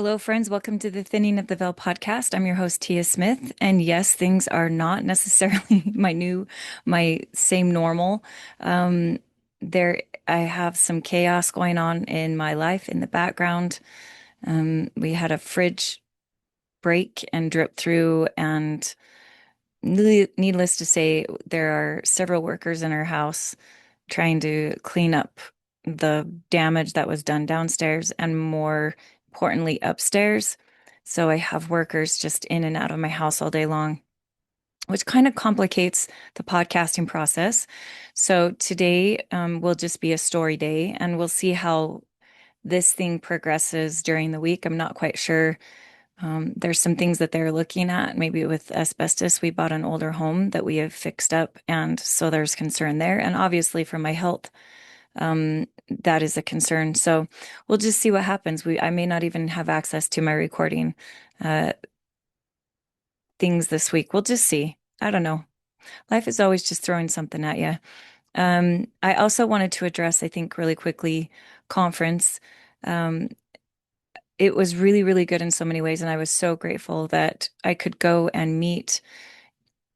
Hello, friends. Welcome to the Thinning of the Veil podcast. I'm your host, Tia Smith. And yes, things are not necessarily my same normal. Um, I have some chaos going on in my life in the background. We had a fridge break and drip through, and needless to say, there are several workers in our house trying to clean up the damage that was done downstairs and more importantly, upstairs. So I have workers just in and out of my house all day long, which kind of complicates the podcasting process. So today will just be a story day and we'll see how this thing progresses during the week. I'm not quite sure. There's some things that they're looking at. Maybe with asbestos, we bought an older home that we have fixed up. And so there's concern there. And obviously for my health, that is a concern. So we'll just see what happens. I may not even have access to my recording uh, things this week. We'll just see. I don't know. Life is always just throwing something at you. I also wanted to address, I think, really quickly, conference. Um, it was really, really good in so many ways, and I was so grateful that I could go and meet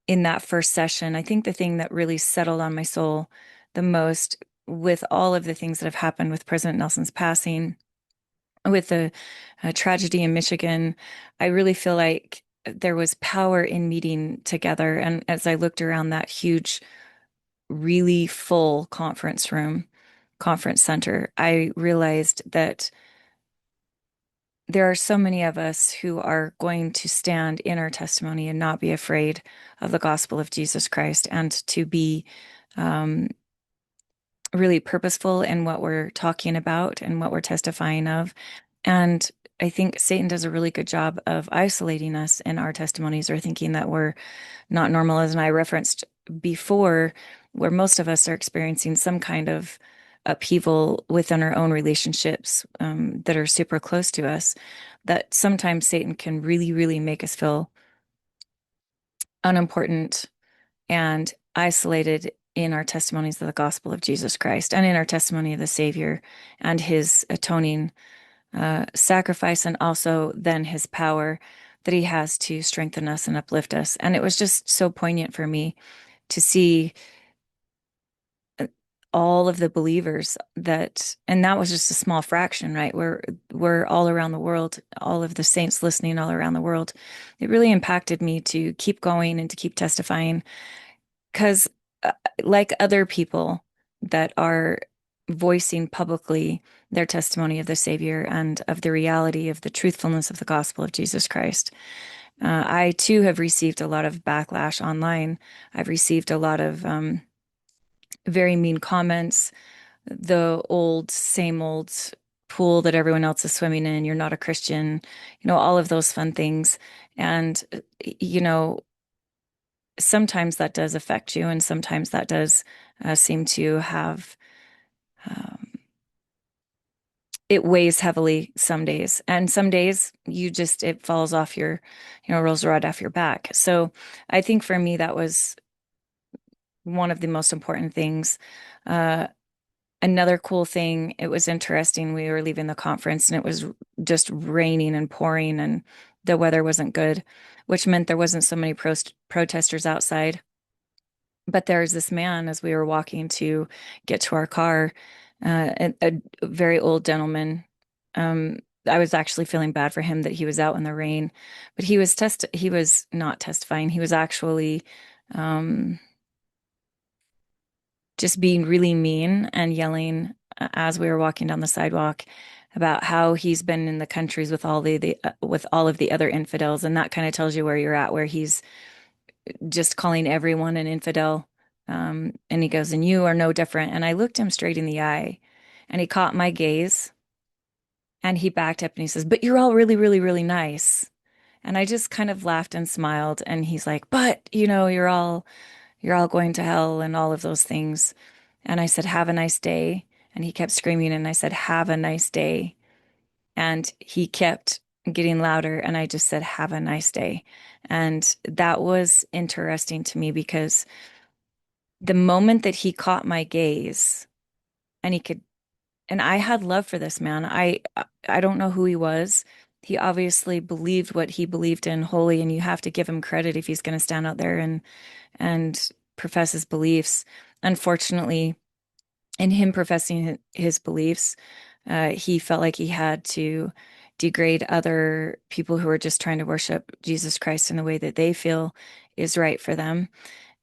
in that first session. I think the thing that really settled on my soul the most with all of the things that have happened with President Nelson's passing, with the tragedy in Michigan, I really feel like there was power in meeting together. And as I looked around that huge, really full conference room, conference center, I realized that there are so many of us who are going to stand in our testimony and not be afraid of the gospel of Jesus Christ and to be um, really purposeful in what we're talking about and what we're testifying of. And I think Satan does a really good job of isolating us in our testimonies or thinking that we're not normal, as I referenced before, where most of us are experiencing some kind of upheaval within our own relationships that are super close to us, that sometimes Satan can really, really make us feel unimportant and isolated in our testimonies of the gospel of Jesus Christ and in our testimony of the Savior and his atoning sacrifice, and also then his power that he has to strengthen us and uplift us. And it was just so poignant for me to see all of the believers and that was just a small fraction, right? We're all around the world, all of the saints listening all around the world. It really impacted me to keep going and to keep testifying because, like other people that are voicing publicly their testimony of the Savior and of the reality of the truthfulness of the gospel of Jesus Christ, I too have received a lot of backlash online. I've received a lot of very mean comments, the old, same old pool that everyone else is swimming in. You're not a Christian, all of those fun things. And, you know, sometimes that does affect you, and sometimes that does seem to have um, it weighs heavily some days, and some days it falls off rolls right off your back. So I think for me that was one of the most important things. Uh, Another cool thing, it was interesting. We were leaving the conference and it was just raining and pouring, and the weather wasn't good, which meant there wasn't so many protesters outside. But there was this man as we were walking to get to our car, a very old gentleman. I was actually feeling bad for him that he was out in the rain, but he was not testifying. He was actually um, just being really mean and yelling as we were walking down the sidewalk about how he's been in the countries with with all of the other infidels, and that kind of tells you where you're at, where he's just calling everyone an infidel. And he goes, and you are no different. And I looked him straight in the eye and he caught my gaze and he backed up and he says, but you're all really, really, really nice. And I just kind of laughed and smiled. And he's like, but you're all going to hell and all of those things. And I said, have a nice day. And he kept screaming. And I said, have a nice day. And he kept getting louder. And I just said, have a nice day. And that was interesting to me because the moment that he caught my gaze and and I had love for this man. I don't know who he was. he obviously believed what he believed in wholly, and you have to give him credit if he's going to stand out there and profess his beliefs. Unfortunately, in him professing his beliefs, he felt like he had to degrade other people who are just trying to worship Jesus Christ in the way that they feel is right for them.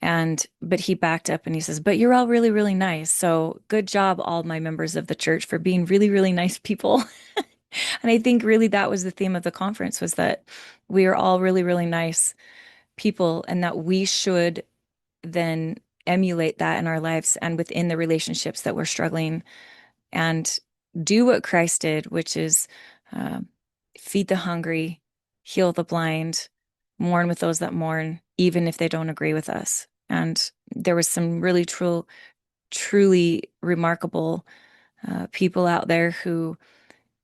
But he backed up and he says, "But you're all really, really nice. So good job, all my members of the church, for being really, really nice people." And I think really that was the theme of the conference, was that we are all really, really nice people, and that we should then emulate that in our lives and within the relationships that we're struggling, and do what Christ did, which is uh, feed the hungry, heal the blind, mourn with those that mourn, even if they don't agree with us. And there was some really truly remarkable people out there who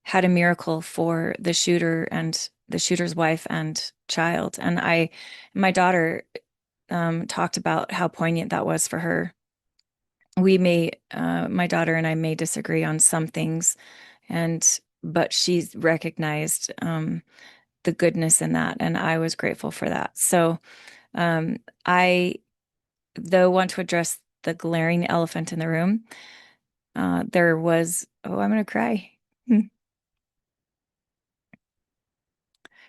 had a miracle for the shooter and the shooter's wife and child. And my daughter talked about how poignant that was for her. My daughter and I may disagree on some things, but she's recognized the goodness in that, and I was grateful for that. So um, I, though, want to address the glaring elephant in the room. I'm going to cry.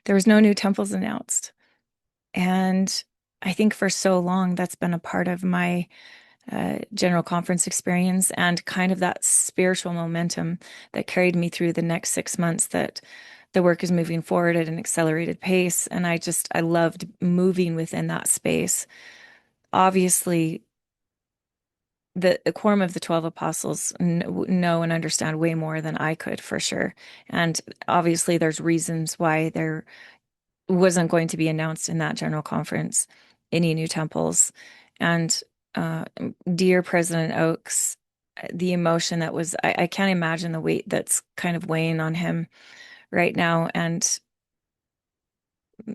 There was no new temples announced. And I think for so long that's been a part of my general conference experience, and kind of that spiritual momentum that carried me through the next 6 months, that the work is moving forward at an accelerated pace. And I loved moving within that space. Obviously, the quorum of the 12 apostles know and understand way more than I could, for sure. And obviously, there's reasons why there wasn't going to be announced in that general conference any new temples. And uh, dear President Oaks, the emotion that was, I can't imagine the weight that's kind of weighing on him right now. And,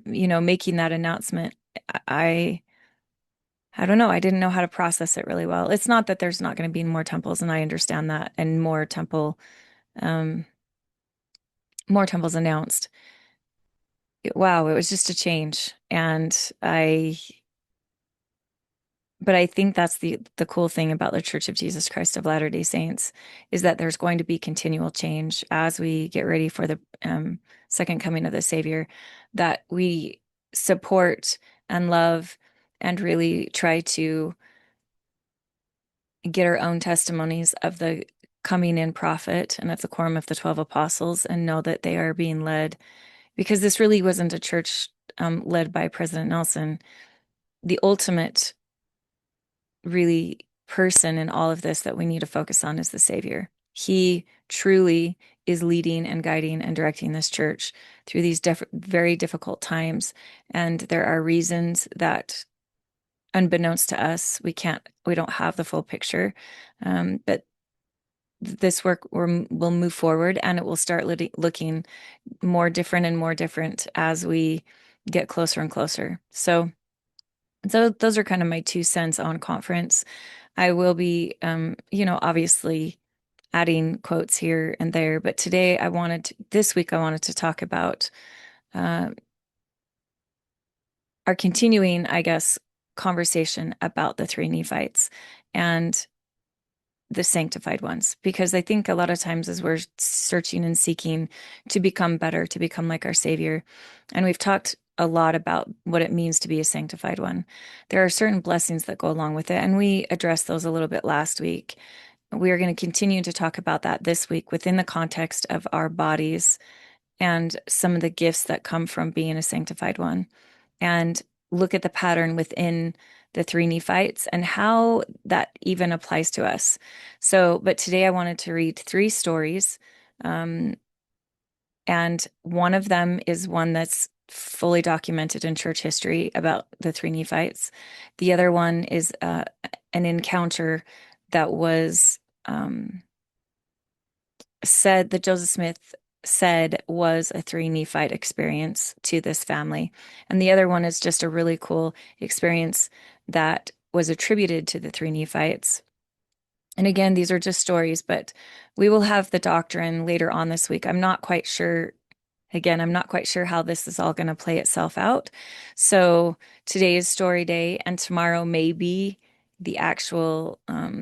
making that announcement, I, I don't know. I didn't know how to process it really well. It's not that there's not going to be more temples, and I understand that, and um, more temples announced. Wow, it was just a change. But I think that's the cool thing about the Church of Jesus Christ of Latter-day Saints, is that there's going to be continual change as we get ready for the second coming of the Savior, that we support and love and really try to get our own testimonies of the coming in prophet and of the quorum of the 12 apostles, and know that they are being led, because this really wasn't a church led by President Nelson. The ultimate really person in all of this that we need to focus on is the Savior. He truly is leading and guiding and directing this church through these very difficult times. And there are reasons that, unbeknownst to us, we don't have the full picture. But this work will move forward, and it will start looking more different and more different as we get closer and closer. So those are kind of my 2 cents on conference. I will be, obviously adding quotes here and there, but this week, I wanted to talk about uh, our continuing, I guess, conversation about the three Nephites and the sanctified ones, because I think a lot of times, as we're searching and seeking to become better, to become like our Savior, and we've talked a lot about what it means to be a sanctified one, there are certain blessings that go along with it, and we addressed those a little bit last week. We are going to continue to talk about that this week within the context of our bodies and some of the gifts that come from being a sanctified one, and look at the pattern within the three Nephites and how that even applies to us. But today I wanted to read 3 stories. Um, and one of them is one that's fully documented in church history about the three Nephites. The other one is an encounter that was said that Joseph Smith said was a three Nephite experience to this family. And the other one is just a really cool experience that was attributed to the three Nephites. And again, these are just stories, but we will have the doctrine later on this week. I'm not quite sure Again, I'm not quite sure how this is all going to play itself out. So today is story day, and tomorrow may be the actual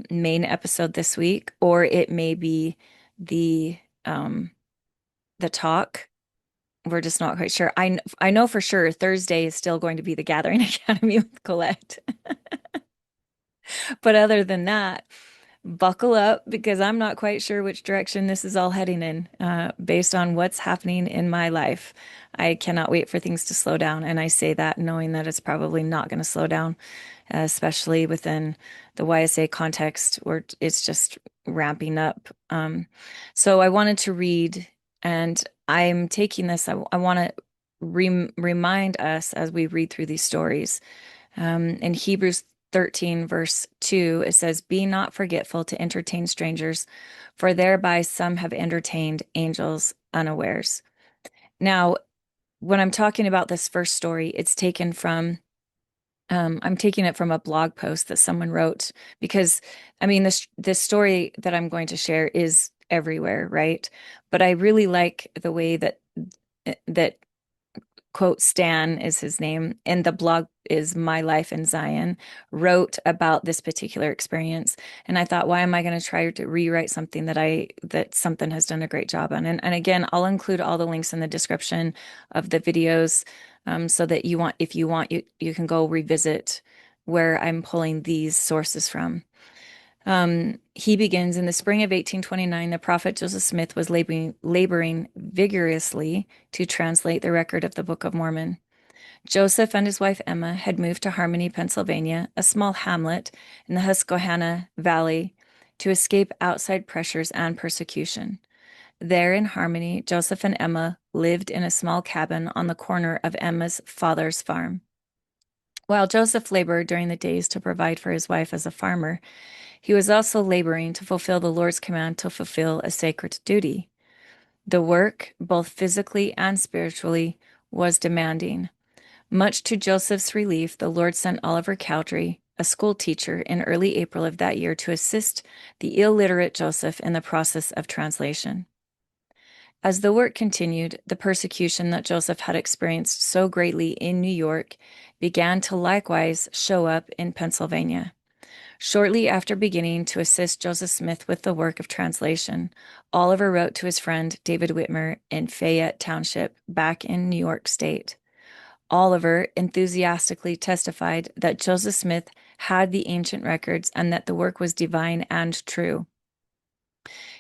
main episode this week, or it may be the um, the talk. We're just not quite sure. I know for sure Thursday is still going to be the Gathering Academy with Colette. But other than that, buckle up because I'm not quite sure which direction this is all heading in, based on what's happening in my life. I cannot wait for things to slow down. And I say that knowing that it's probably not going to slow down, especially within the YSA context where it's just ramping up. So I wanted to read, and I'm taking this, I want to remind us as we read through these stories. In Hebrews 13, verse 2, it says, "Be not forgetful to entertain strangers, for thereby some have entertained angels unawares." Now, when I'm talking about this first story, it's taken from, I'm taking it from a blog post that someone wrote because, I mean, this story that I'm going to share is everywhere, right? But I really like the way that quote Stan is his name, and the blog is My Life in Zion, wrote about this particular experience. And I thought, why am I going to try to rewrite something that something has done a great job on? And again, I'll include all the links in the description of the videos, so that if you want, you can go revisit where I'm pulling these sources from. He begins in the spring of 1829. The prophet Joseph Smith was laboring vigorously to translate the record of the Book of Mormon. Joseph and his wife Emma had moved to Harmony, Pennsylvania, a small hamlet in the Susquehanna Valley, to escape outside pressures and persecution. There in Harmony, Joseph and Emma lived in a small cabin on the corner of Emma's father's farm. While Joseph labored during the days to provide for his wife as a farmer, he was also laboring to fulfill the Lord's command to fulfill a sacred duty. The work, both physically and spiritually, was demanding. Much to Joseph's relief, the Lord sent Oliver Cowdery, a school teacher, in early April of that year to assist the illiterate Joseph in the process of translation. As the work continued, the persecution that Joseph had experienced so greatly in New York began to likewise show up in Pennsylvania. Shortly after beginning to assist Joseph Smith with the work of translation, Oliver wrote to his friend David Whitmer in Fayette Township, back in New York State. Oliver enthusiastically testified that Joseph Smith had the ancient records and that the work was divine and true.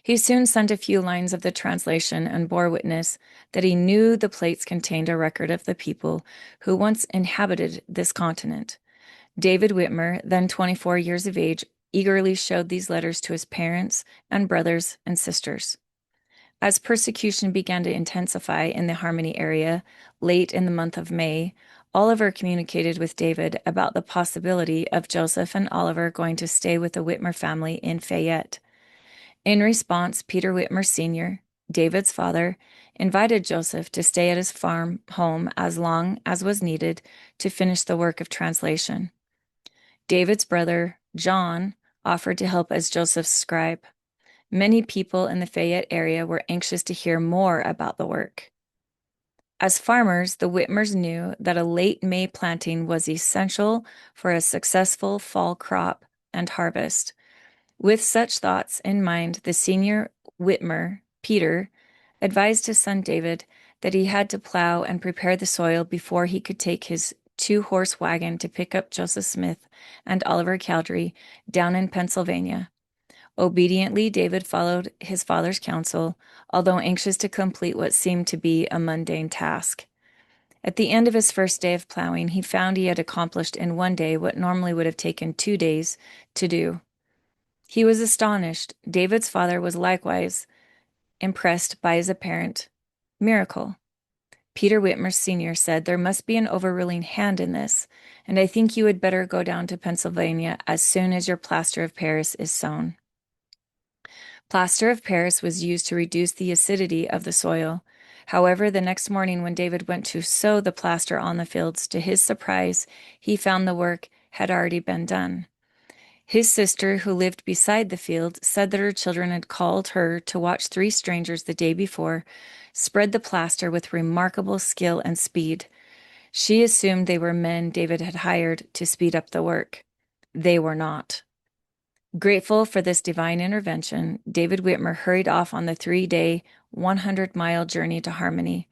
He soon sent a few lines of the translation and bore witness that he knew the plates contained a record of the people who once inhabited this continent. David Whitmer, then 24 years of age, eagerly showed these letters to his parents and brothers and sisters. As persecution began to intensify in the Harmony area late in the month of May, Oliver communicated with David about the possibility of Joseph and Oliver going to stay with the Whitmer family in Fayette. In response, Peter Whitmer Sr., David's father, invited Joseph to stay at his farm home as long as was needed to finish the work of translation. David's brother, John, offered to help as Joseph's scribe. Many people in the Fayette area were anxious to hear more about the work. As farmers, the Whitmers knew that a late May planting was essential for a successful fall crop and harvest. With such thoughts in mind, the senior Whitmer, Peter, advised his son David that he had to plow and prepare the soil before he could take his two-horse wagon to pick up Joseph Smith and Oliver Cowdery down in Pennsylvania. Obediently, David followed his father's counsel, although anxious to complete what seemed to be a mundane task. At the end of his first day of plowing, he found he had accomplished in one day what normally would have taken 2 days to do. He was astonished. David's father was likewise impressed by his apparent miracle. Peter Whitmer Sr. said, "There must be an overruling hand in this, and I think you had better go down to Pennsylvania as soon as your plaster of Paris is sown." Plaster of Paris was used to reduce the acidity of the soil. However, the next morning when David went to sow the plaster on the fields, to his surprise, he found the work had already been done. His sister, who lived beside the field, said that her children had called her to watch three strangers the day before spread the plaster with remarkable skill and speed. She assumed they were men David had hired to speed up the work. They were not. Grateful for this divine intervention, David Whitmer hurried off on the 3-day, 100-mile journey to Harmony.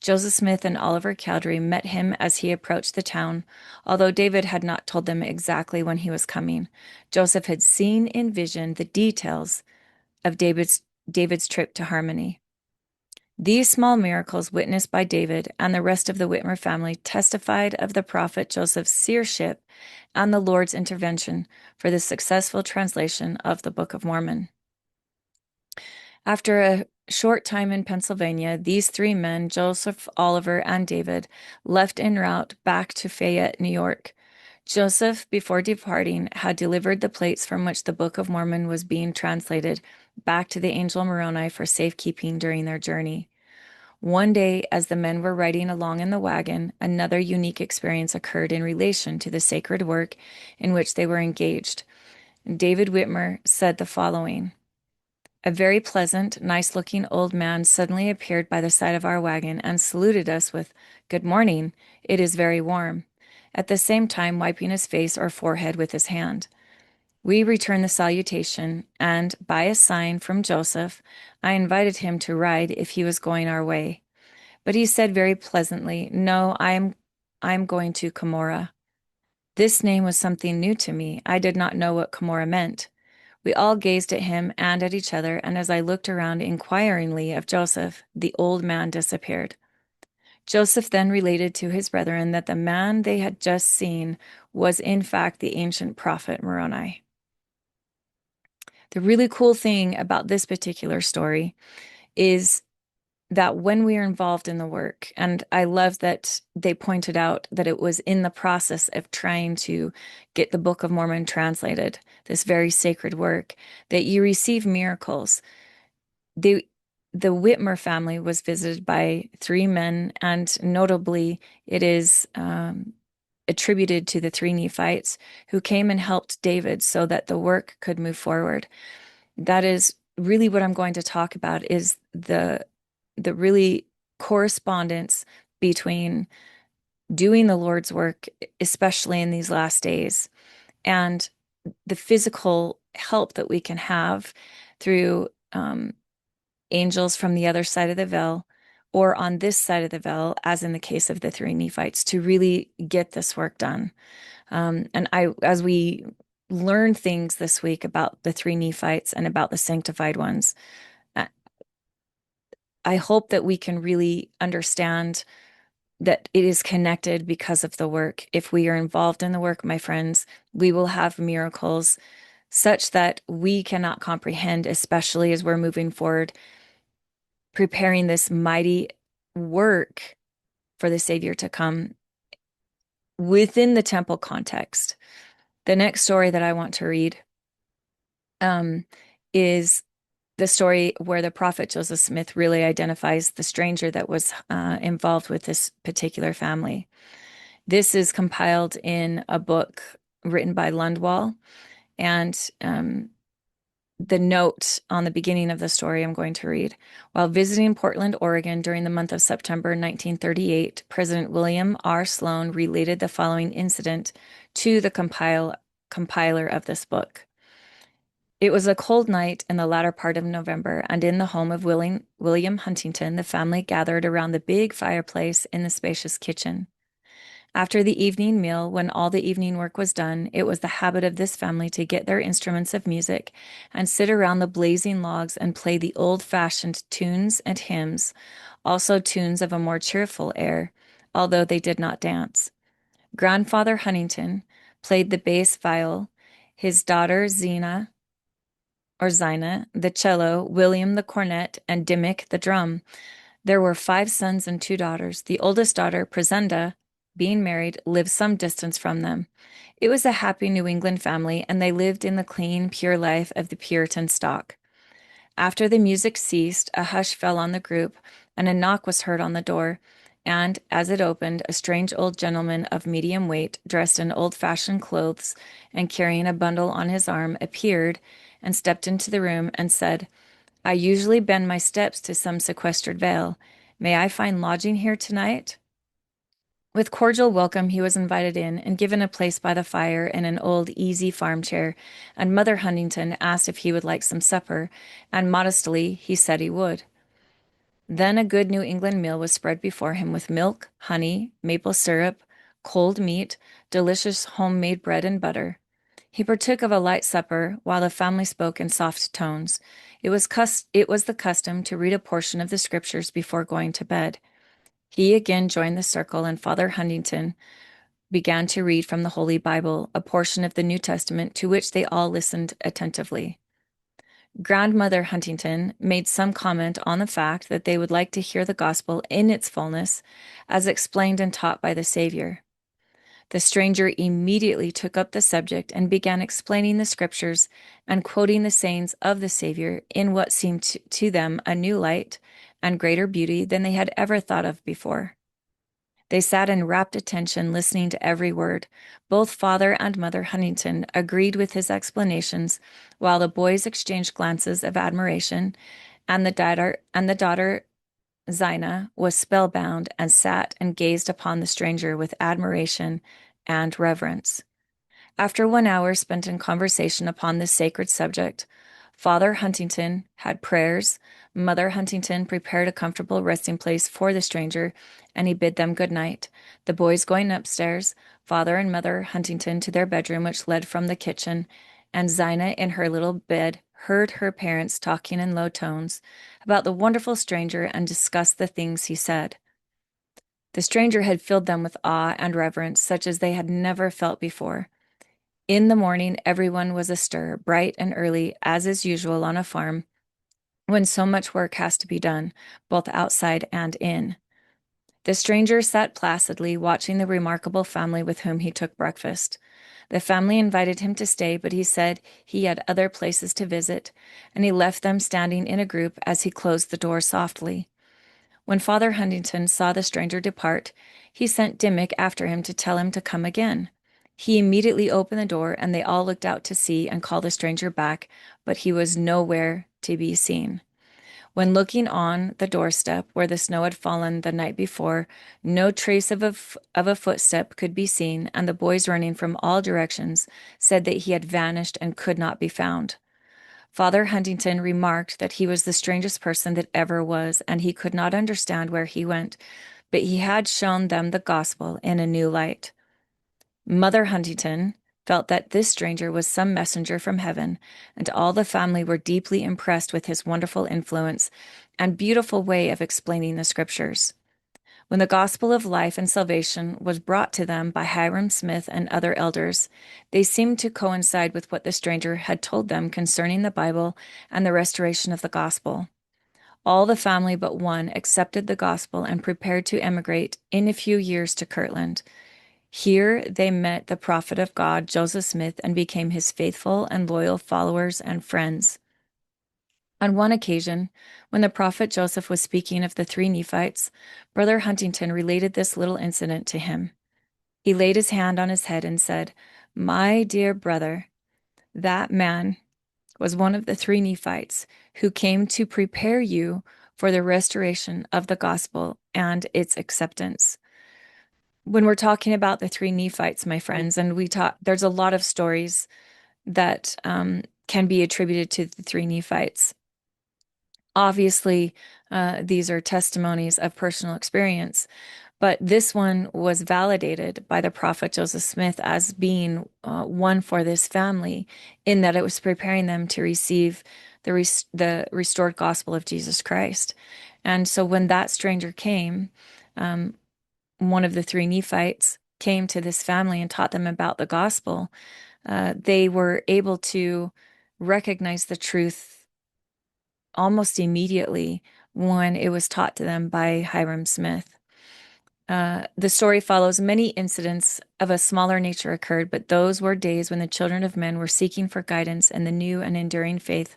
Joseph Smith and Oliver Cowdery met him as he approached the town, although David had not told them exactly when he was coming. Joseph had seen in vision the details of David's trip to Harmony. These small miracles witnessed by David and the rest of the Whitmer family testified of the prophet Joseph's seership and the Lord's intervention for the successful translation of the Book of Mormon. After a short time in Pennsylvania, these three men, Joseph, Oliver, and David, left en route back to Fayette, New York. Joseph, before departing, had delivered the plates from which the Book of Mormon was being translated back to the angel Moroni for safekeeping during their journey. One day, as the men were riding along in the wagon, another unique experience occurred in relation to the sacred work in which they were engaged. David Whitmer said the following: "A very pleasant, nice-looking old man suddenly appeared by the side of our wagon and saluted us with, 'Good morning, it is very warm,' at the same time wiping his face or forehead with his hand. We returned the salutation, and by a sign from Joseph, I invited him to ride if he was going our way. But he said very pleasantly, 'No, I am going to Cumorah.' This name was something new to me. I did not know what Cumorah meant. We all gazed at him and at each other, and as I looked around inquiringly of Joseph, the old man disappeared. Joseph then related to his brethren that the man they had just seen was in fact the ancient prophet Moroni." The really cool thing about this particular story is that when we are involved in the work, and I love that they pointed out that it was in the process of trying to get the Book of Mormon translated, this very sacred work, that you receive miracles. The Whitmer family was visited by three men, and notably, it is attributed to the three Nephites who came and helped David so that the work could move forward. That is really what I'm going to talk about, is the really correspondence between doing the Lord's work, especially in these last days, and the physical help that we can have through angels from the other side of the veil or on this side of the veil, as in the case of the three Nephites, to really get this work done. As we learn things this week about the three Nephites and about the sanctified ones, I hope that we can really understand that it is connected because of the work. If we are involved in the work, my friends, we will have miracles such that we cannot comprehend, especially as we're moving forward, preparing this mighty work for the Savior to come within the temple context. The next story that I want to read is the story where the prophet Joseph Smith really identifies the stranger that was involved with this particular family. This is compiled in a book written by Lundwall, and the note on the beginning of the story I'm going to read. While visiting Portland, Oregon during the month of September 1938, President William R. Sloan related the following incident to the compiler of this book. It was a cold night in the latter part of November, and in the home of William Huntington, the family gathered around the big fireplace in the spacious kitchen. After the evening meal, when all the evening work was done, it was the habit of this family to get their instruments of music and sit around the blazing logs and play the old-fashioned tunes and hymns, also tunes of a more cheerful air, although they did not dance. Grandfather Huntington played the bass viol, his daughter Zina, the cello, William the cornet, and Dimmick the drum. There were 5 sons and 2 daughters. The oldest daughter, Presenda, being married, lived some distance from them. It was a happy New England family, and they lived in the clean, pure life of the Puritan stock. After the music ceased, a hush fell on the group, and a knock was heard on the door. and as it opened, a strange old gentleman of medium weight, dressed in old-fashioned clothes and carrying a bundle on his arm, appeared and stepped into the room and said, I usually bend my steps to some sequestered vale. May I find lodging here tonight? With cordial welcome, he was invited in and given a place by the fire in an old, easy farm chair, and Mother Huntington asked if he would like some supper, and modestly he said he would. Then a good New England meal was spread before him with milk, honey, maple syrup, cold meat, delicious homemade bread and butter. He partook of a light supper while the family spoke in soft tones. It was the custom to read a portion of the scriptures before going to bed. He again joined the circle, and Father Huntington began to read from the Holy Bible, a portion of the New Testament to which they all listened attentively. Grandmother Huntington made some comment on the fact that they would like to hear the gospel in its fullness, as explained and taught by the Savior. The stranger immediately took up the subject and began explaining the scriptures and quoting the sayings of the Savior in what seemed to them a new light and greater beauty than they had ever thought of before. They sat in rapt attention, listening to every word. Both Father and Mother Huntington agreed with his explanations, while the boys exchanged glances of admiration, and the daughter Zina was spellbound and sat and gazed upon the stranger with admiration and reverence. After 1 hour spent in conversation upon this sacred subject, Father Huntington had prayers, Mother Huntington prepared a comfortable resting place for the stranger, and he bid them good night. The boys going upstairs, Father and Mother Huntington to their bedroom, which led from the kitchen, and Zina in her little bed heard her parents talking in low tones about the wonderful stranger and discussed the things he said. The stranger had filled them with awe and reverence, such as they had never felt before. In the morning, everyone was astir, bright and early, as is usual on a farm, when so much work has to be done, both outside and in. The stranger sat placidly, watching the remarkable family with whom he took breakfast. The family invited him to stay, but he said he had other places to visit, and he left them standing in a group as he closed the door softly. When Father Huntington saw the stranger depart, he sent Dimmick after him to tell him to come again. He immediately opened the door, and they all looked out to see and call the stranger back, but he was nowhere to be seen. When looking on the doorstep where the snow had fallen the night before, no trace of a footstep could be seen, and the boys running from all directions said that he had vanished and could not be found. Father Huntington remarked that he was the strangest person that ever was, and he could not understand where he went, but he had shown them the gospel in a new light. Mother Huntington felt that this stranger was some messenger from heaven, and all the family were deeply impressed with his wonderful influence and beautiful way of explaining the scriptures. When the gospel of life and salvation was brought to them by Hiram Smith and other elders, they seemed to coincide with what the stranger had told them concerning the Bible and the restoration of the gospel. All the family but one accepted the gospel and prepared to emigrate in a few years to Kirtland. Here they met the prophet of God, Joseph Smith, and became his faithful and loyal followers and friends. On one occasion, when the prophet Joseph was speaking of the three Nephites, Brother Huntington related this little incident to him. He laid his hand on his head and said, My dear brother, that man was one of the three Nephites who came to prepare you for the restoration of the gospel and its acceptance. When we're talking about the three Nephites, my friends, and there's a lot of stories that can be attributed to the three Nephites. Obviously, these are testimonies of personal experience, but this one was validated by the prophet Joseph Smith as being one for this family, in that it was preparing them to receive the restored gospel of Jesus Christ. And so when that stranger came, one of the three Nephites came to this family and taught them about the gospel, they were able to recognize the truth almost immediately when it was taught to them by Hiram Smith. The story follows many incidents of a smaller nature occurred, but those were days when the children of men were seeking for guidance and the new and enduring faith,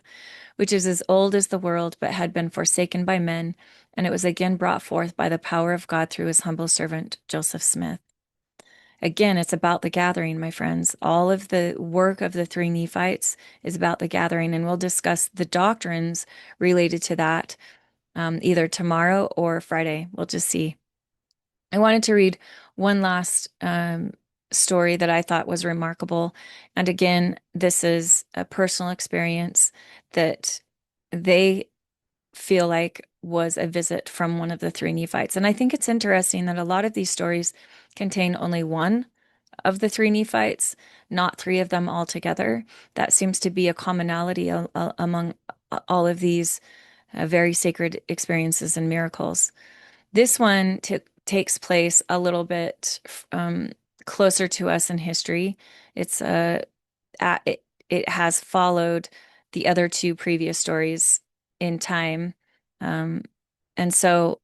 which is as old as the world, but had been forsaken by men, and it was again brought forth by the power of God through his humble servant, Joseph Smith. Again, it's about the gathering, my friends. All of the work of the three Nephites is about the gathering, and we'll discuss the doctrines related to that either tomorrow or Friday. We'll just see. I wanted to read one last story that I thought was remarkable. And again, this is a personal experience that they feel like was a visit from one of the three Nephites. And I think it's interesting that a lot of these stories contain only one of the three Nephites, not three of them altogether. That seems to be a commonality among all of these very sacred experiences and miracles. This one takes place a little bit closer to us in history. It's it has followed the other two previous stories in time, um, and so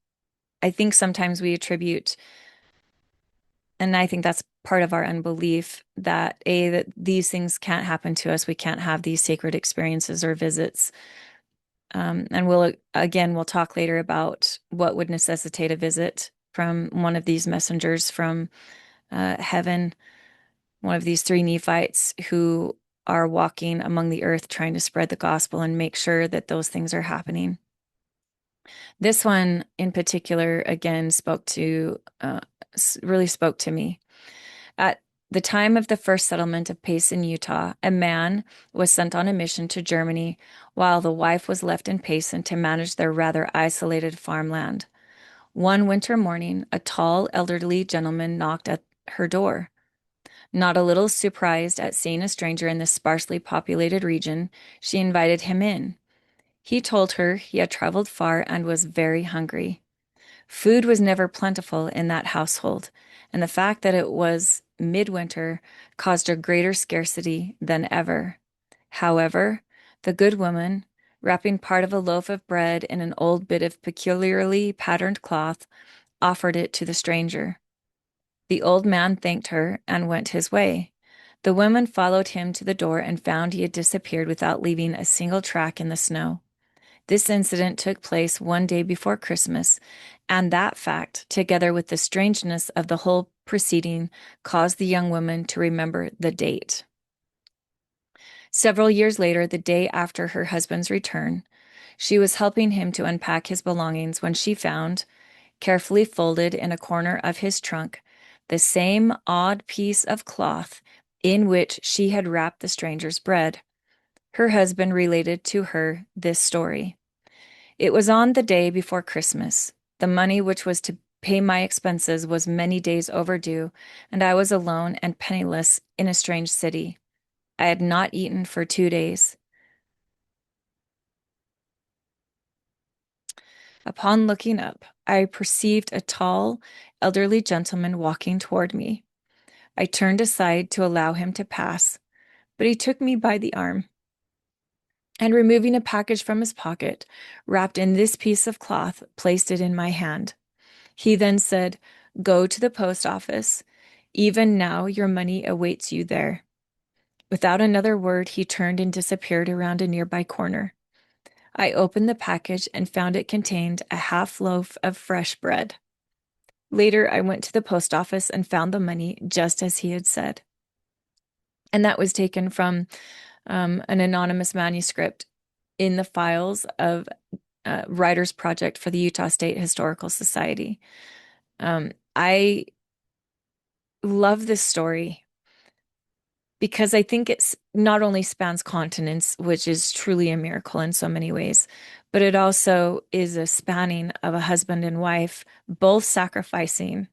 I think sometimes we attribute, and I think that's part of our unbelief that these things can't happen to us. We can't have these sacred experiences or visits. And we'll talk later about what would necessitate a visit from one of these messengers from heaven, one of these three Nephites who are walking among the earth trying to spread the gospel and make sure that those things are happening. This one in particular, again, really spoke to me. At the time of the first settlement of Payson, Utah, a man was sent on a mission to Germany while the wife was left in Payson to manage their rather isolated farmland. One winter morning, a tall, elderly gentleman knocked at her door. Not a little surprised at seeing a stranger in this sparsely populated region, she invited him in. He told her he had traveled far and was very hungry. Food was never plentiful in that household, and the fact that it was midwinter caused a greater scarcity than ever. However, the good woman, wrapping part of a loaf of bread in an old bit of peculiarly patterned cloth, offered it to the stranger. The old man thanked her and went his way. The woman followed him to the door and found he had disappeared without leaving a single track in the snow. This incident took place one day before Christmas, and that fact, together with the strangeness of the whole proceeding, caused the young woman to remember the date. Several years later, the day after her husband's return, she was helping him to unpack his belongings when she found, carefully folded in a corner of his trunk, the same odd piece of cloth in which she had wrapped the stranger's bread. Her husband related to her this story. It was on the day before Christmas. The money which was to pay my expenses was many days overdue, and I was alone and penniless in a strange city. I had not eaten for 2 days. Upon looking up, I perceived a tall, elderly gentleman walking toward me. I turned aside to allow him to pass, but he took me by the arm and, removing a package from his pocket, wrapped in this piece of cloth, placed it in my hand. He then said, "Go to the post office. Even now your money awaits you there." Without another word, he turned and disappeared around a nearby corner. I opened the package and found it contained a half loaf of fresh bread. Later, I went to the post office and found the money just as he had said. And that was taken from an anonymous manuscript in the files of Writers Project for the Utah State Historical Society. I love this story because I think it's not only spans continents, which is truly a miracle in so many ways, but it also is a spanning of a husband and wife, both sacrificing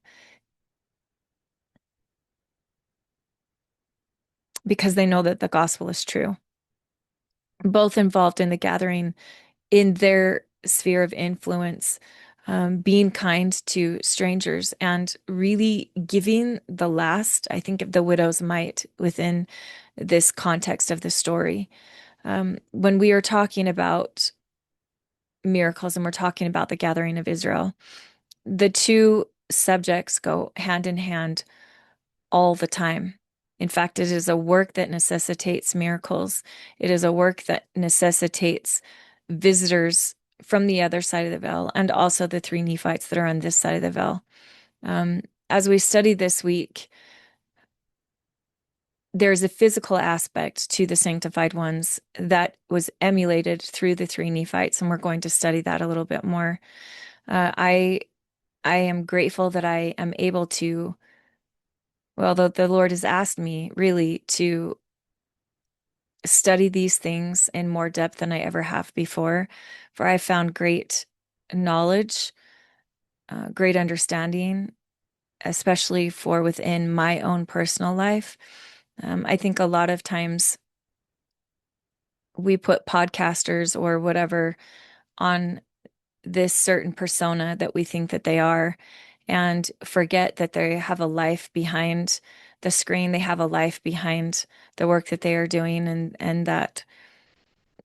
because they know that the gospel is true, both involved in the gathering in their sphere of influence, being kind to strangers and really giving the last, I think, of the widow's mite within this context of the story. When we are talking about miracles and we're talking about the gathering of Israel, the two subjects go hand in hand all the time. In fact, it is a work that necessitates miracles. It is a work that necessitates visitors from the other side of the veil, and also the three Nephites that are on this side of the veil. As we study this week, there's a physical aspect to the sanctified ones that was emulated through the three Nephites, and we're going to study that a little bit more. I am grateful that I am able to, well, the Lord has asked me really to study these things in more depth than I ever have before, for I found great knowledge, great understanding, especially for within my own personal life. I think a lot of times we put podcasters or whatever on this certain persona that we think that they are, and forget that they have a life behind the screen. They have a life behind the work that they are doing, and that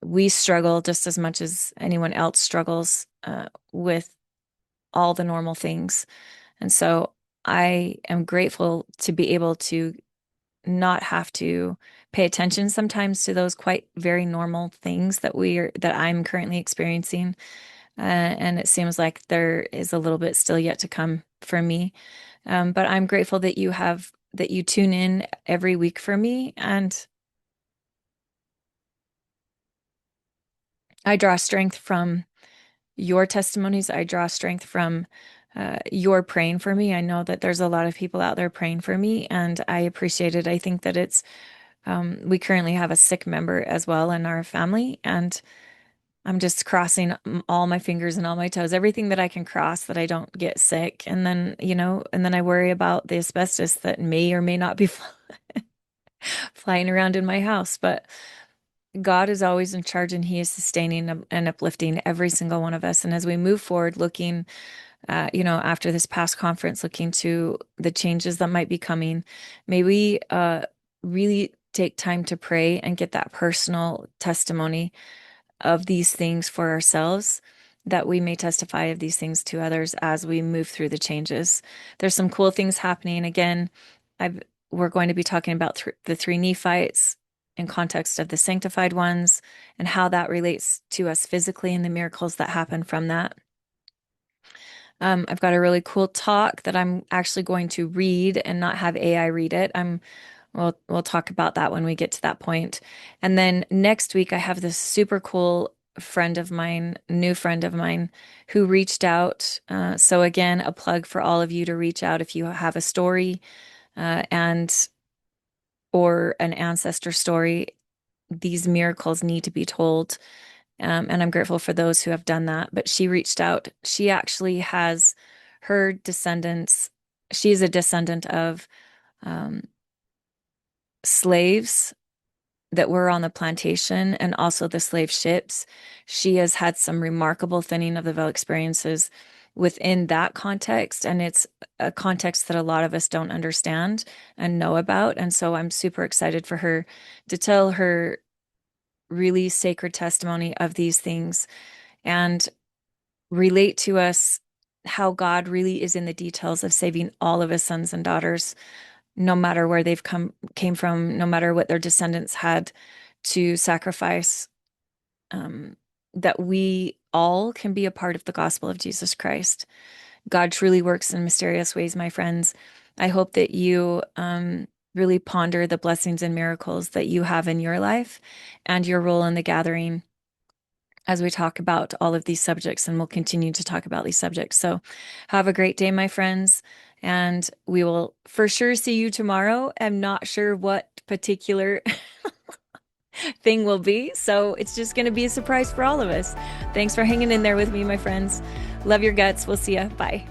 we struggle just as much as anyone else struggles with all the normal things. And so I am grateful to be able to not have to pay attention sometimes to those quite very normal things that I'm currently experiencing. And it seems like there is a little bit still yet to come for me. But I'm grateful that you tune in every week for me, and I draw strength from your testimonies. I draw strength from your praying for me. I know that there's a lot of people out there praying for me, and I appreciate it. I think that we currently have a sick member as well in our family, and I'm just crossing all my fingers and all my toes, everything that I can cross that I don't get sick. And then, and then I worry about the asbestos that may or may not be flying around in my house. But God is always in charge, and He is sustaining and uplifting every single one of us. And as we move forward, looking, after this past conference, looking to the changes that might be coming, may we really take time to pray and get that personal testimony of these things for ourselves, that we may testify of these things to others as we move through the changes. There's some cool things happening. Again, we're going to be talking about the three Nephites in context of the sanctified ones and how that relates to us physically and the miracles that happen from that. I've got a really cool talk that I'm actually going to read and not have AI read it. We'll talk about that when we get to that point. And then next week I have this super cool new friend of mine who reached out. So again, a plug for all of you to reach out if you have a story and or an ancestor story. These miracles need to be told. And I'm grateful for those who have done that. But she reached out. She actually has her descendants. She's a descendant of slaves that were on the plantation and also the slave ships. She has had some remarkable thinning of the veil experiences within that context. And it's a context that a lot of us don't understand and know about. And so I'm super excited for her to tell her really sacred testimony of these things and relate to us how God really is in the details of saving all of his sons and daughters, no matter where they've came from, no matter what their descendants had to sacrifice, that we all can be a part of the gospel of Jesus Christ. God truly works in mysterious ways, my friends. I hope that you really ponder the blessings and miracles that you have in your life and your role in the gathering as we talk about all of these subjects, and we'll continue to talk about these subjects. So have a great day, my friends, and we will for sure see you tomorrow. I'm not sure what particular thing will be, so it's just going to be a surprise for all of us. Thanks for hanging in there with me, my friends. Love your guts. We'll see ya. Bye.